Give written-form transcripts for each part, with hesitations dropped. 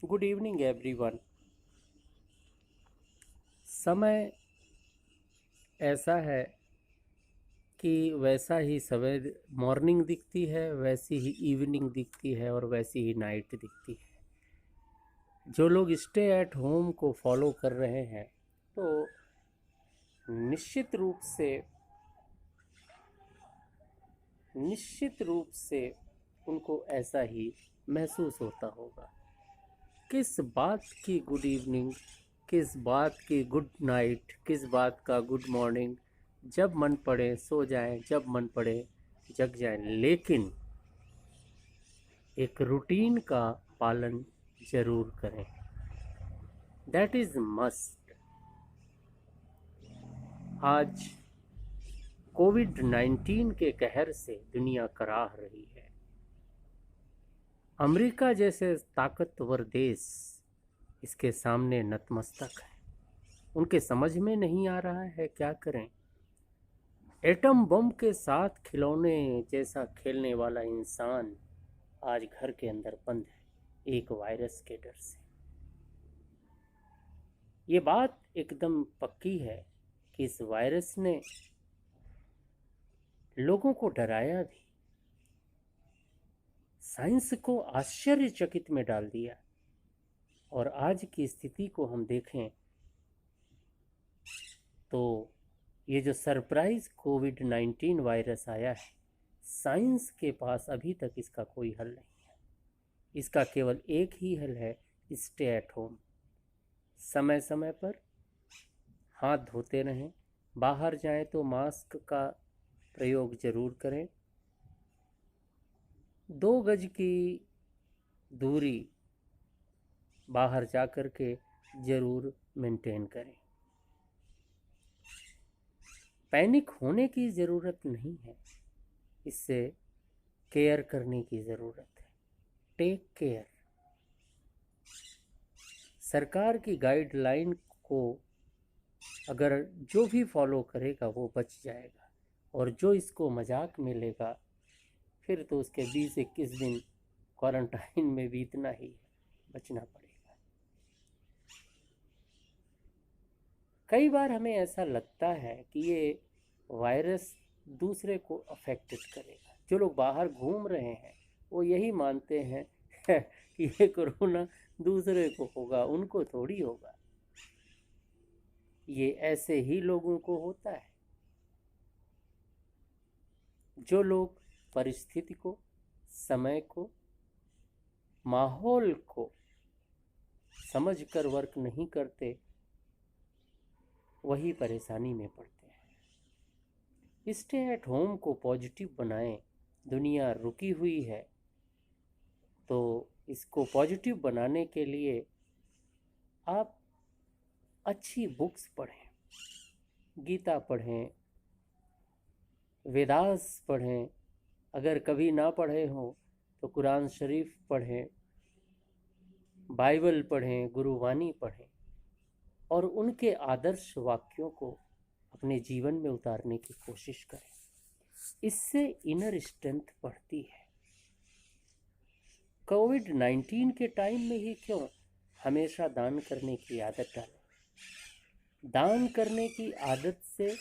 Good evening everyone. समय ऐसा है कि वैसा ही सवेर मॉर्निंग दिखती है, वैसी ही इवनिंग दिखती है और वैसी ही नाइट दिखती है। जो लोग स्टे एट होम को फॉलो कर रहे हैं तो निश्चित रूप से निश्चित रूप से उनको ऐसा ही महसूस होता होगा। किस बात की गुड इवनिंग, किस बात की गुड नाइट, किस बात का गुड मॉर्निंग। जब मन पड़े सो जाएं, जब मन पड़े जग जाएं, लेकिन एक रूटीन का पालन जरूर करें। That is must. आज कोविड-19 के कहर से दुनिया कराह रही है। अमेरिका जैसे ताकतवर देश इसके सामने नतमस्तक है। उनके समझ में नहीं आ रहा है क्या करें। एटम बम के साथ खिलौने जैसा खेलने वाला इंसान आज घर के अंदर बंद है, एक वायरस के डर से। ये बात एकदम पक्की है कि इस वायरस ने लोगों को डराया भी, साइंस को आश्चर्यचकित में डाल दिया। और आज की स्थिति को हम देखें तो ये जो सरप्राइज कोविड-19 वायरस आया है, साइंस के पास अभी तक इसका कोई हल नहीं है। इसका केवल एक ही हल है, स्टे एट होम। समय समय पर हाथ धोते रहें, बाहर जाएं तो मास्क का प्रयोग जरूर करें, 2 गज की दूरी बाहर जा कर के जरूर मेंटेन करें। पैनिक होने की ज़रूरत नहीं है, इससे केयर करने की ज़रूरत है। Take care. सरकार की गाइडलाइन को अगर जो भी फॉलो करेगा वो बच जाएगा, और जो इसको मजाक में लेगा फिर तो उसके 20-21 दिन क्वारंटाइन में बीतना ही है, बचना पड़ेगा। कई बार हमें ऐसा लगता है कि ये वायरस दूसरे को अफेक्टेड करेगा। जो लोग बाहर घूम रहे हैं वो यही मानते हैं कि ये कोरोना दूसरे को होगा, उनको थोड़ी होगा। ये ऐसे ही लोगों को होता है जो लोग परिस्थिति को, समय को, माहौल को समझकर वर्क नहीं करते, वही परेशानी में पड़ते हैं। स्टे एट होम को पॉजिटिव बनाएं। दुनिया रुकी हुई है तो इसको पॉजिटिव बनाने के लिए आप अच्छी बुक्स पढ़ें, गीता पढ़ें, वेदास पढ़ें, अगर कभी ना पढ़े हो तो कुरान शरीफ पढ़ें, बाइबल पढ़ें, गुरुवाणी पढ़ें और उनके आदर्श वाक्यों को अपने जीवन में उतारने की कोशिश करें। इससे इनर स्ट्रेंथ बढ़ती है। कोविड-19 के टाइम में ही क्यों, हमेशा दान करने की आदत डालें। दान करने की आदत से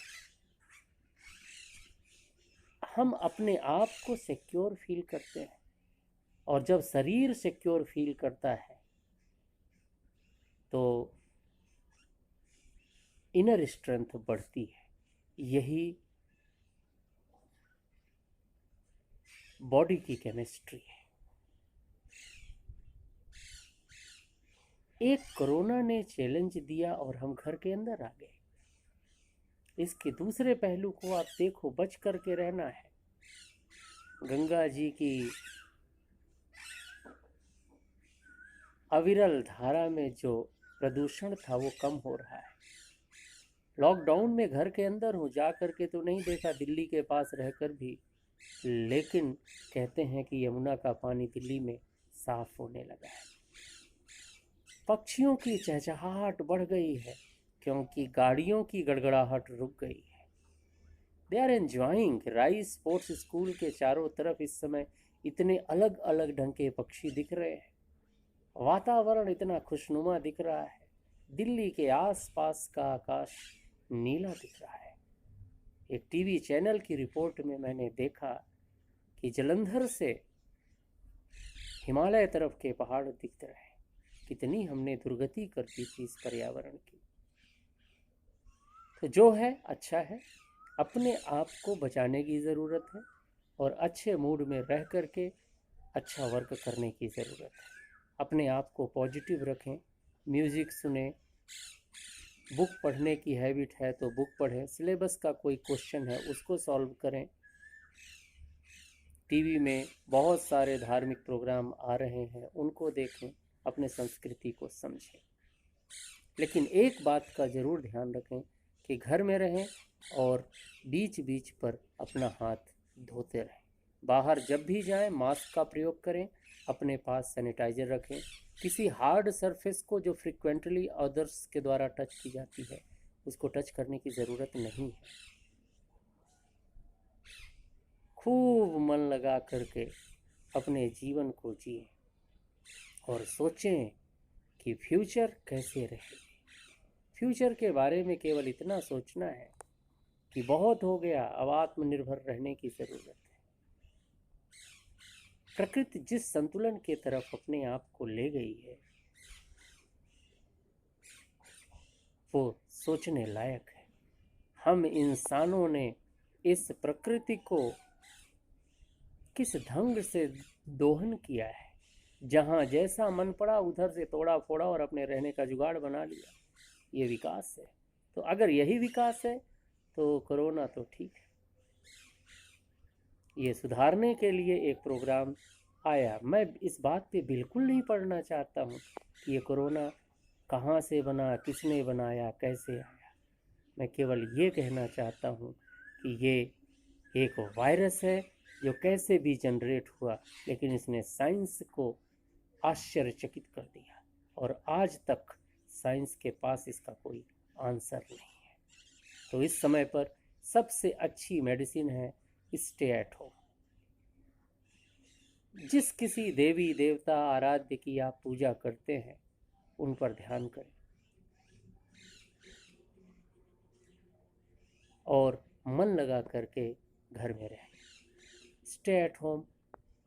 हम अपने आप को सिक्योर फील करते हैं, और जब शरीर सिक्योर फील करता है तो इनर स्ट्रेंथ बढ़ती है। यही बॉडी की केमिस्ट्री है। एक कोरोना ने चैलेंज दिया और हम घर के अंदर आ गए। इसके दूसरे पहलू को आप देखो, बच करके रहना है। गंगा जी की अविरल धारा में जो प्रदूषण था वो कम हो रहा है। लॉकडाउन में घर के अंदर हूँ, जा करके तो नहीं देखा दिल्ली के पास रहकर भी, लेकिन कहते हैं कि यमुना का पानी दिल्ली में साफ होने लगा है। पक्षियों की चहचहाहट बढ़ गई है क्योंकि गाड़ियों की गड़गड़ाहट रुक गई है। They are enjoying. Rice sports school के चारों तरफ इस समय इतने अलग अलग ढंग के पक्षी दिख रहे हैं, वातावरण इतना खुशनुमा दिख रहा है, दिल्ली के आसपास का आकाश नीला दिख रहा है। एक टीवी चैनल की रिपोर्ट में मैंने देखा कि जलंधर से हिमालय तरफ के पहाड़ दिख रहे हैं। कितनी हमने दुर्गति कर दी थी इस पर्यावरण की। तो जो है अच्छा है, अपने आप को बचाने की ज़रूरत है और अच्छे मूड में रह कर के अच्छा वर्क करने की ज़रूरत है। अपने आप को पॉजिटिव रखें, म्यूज़िक सुने, बुक पढ़ने की हैबिट है तो बुक पढ़ें, सिलेबस का कोई क्वेश्चन है उसको सॉल्व करें। टीवी में बहुत सारे धार्मिक प्रोग्राम आ रहे हैं, उनको देखें, अपने संस्कृति को समझें। लेकिन एक बात का ज़रूर ध्यान रखें कि घर में रहें और बीच बीच पर अपना हाथ धोते रहें। बाहर जब भी जाएं मास्क का प्रयोग करें, अपने पास सैनिटाइज़र रखें। किसी हार्ड सरफेस को जो फ्रिक्वेंटली अदर्स के द्वारा टच की जाती है उसको टच करने की ज़रूरत नहीं है। खूब मन लगा करके अपने जीवन को जिए और सोचें कि फ्यूचर कैसे रहे। फ्यूचर के बारे में केवल इतना सोचना है कि बहुत हो गया, अब आत्मनिर्भर रहने की ज़रूरत है। प्रकृति जिस संतुलन के तरफ अपने आप को ले गई है वो सोचने लायक है। हम इंसानों ने इस प्रकृति को किस ढंग से दोहन किया है, जहाँ जैसा मन पड़ा उधर से तोड़ा फोड़ा और अपने रहने का जुगाड़ बना लिया। ये विकास है। तो अगर यही विकास है तो कोरोना तो ठीक है, ये सुधारने के लिए एक प्रोग्राम आया। मैं इस बात पे बिल्कुल नहीं पढ़ना चाहता हूँ कि ये कोरोना कहाँ से बना, किसने बनाया, कैसे आया। मैं केवल ये कहना चाहता हूँ कि ये एक वायरस है जो कैसे भी जनरेट हुआ, लेकिन इसने साइंस को आश्चर्यचकित कर दिया और आज तक साइंस के पास इसका कोई आंसर नहीं है। तो इस समय पर सबसे अच्छी मेडिसिन है स्टे एट होम। जिस किसी देवी देवता आराध्य की आप पूजा करते हैं उन पर ध्यान करें और मन लगा करके घर में रहें। स्टे एट होम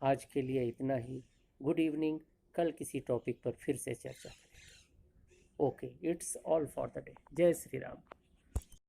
आज के लिए इतना ही। Good evening. कल किसी टॉपिक पर फिर से चर्चा करेंगे। Okay, it's all for the day. जय श्री राम।